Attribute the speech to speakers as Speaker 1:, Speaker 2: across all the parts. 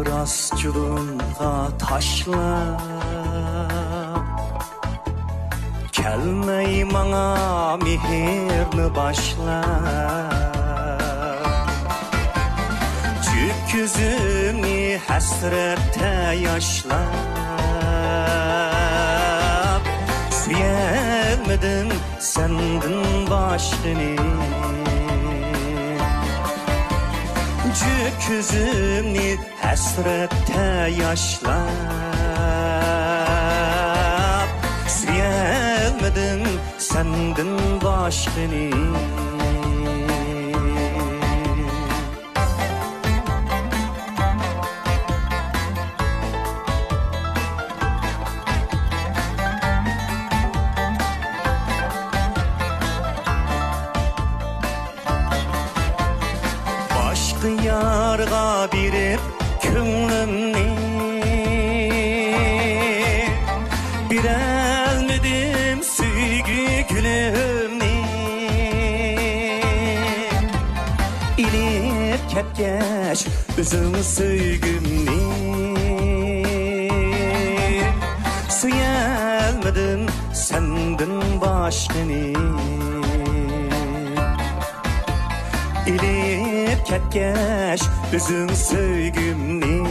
Speaker 1: rastçılığına taşlap kelmey mana mehirni başlap yüzümni hasrette yaşlap suyelmedim sendin başkını yüzümni hasrette yaşlap suyelmedim sendin başkını Yarga birip könglimni birelmedim süygü gülümni ilip ketgeç üzüm süygümni suyelmedim sendin başkını İlip ketgeç üzüm söygümni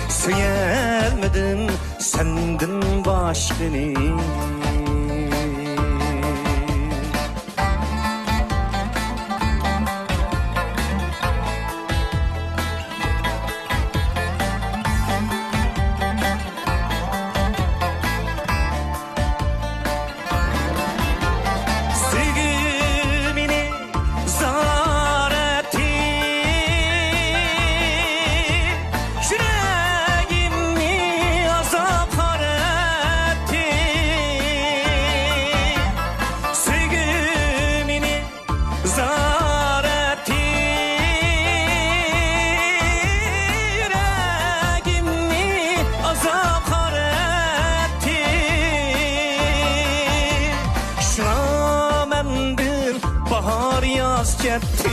Speaker 1: suyelmedim sendin başkını bahar yaz ketdi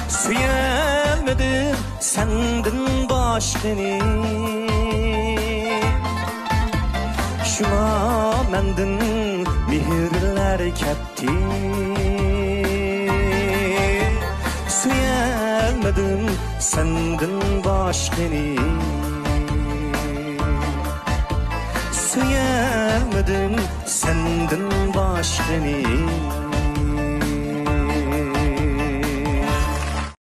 Speaker 1: suyelmedim sendin başkını şuna mendin mehirler ketdi suyelmedim sendin başkını suyelmedim sendin başkını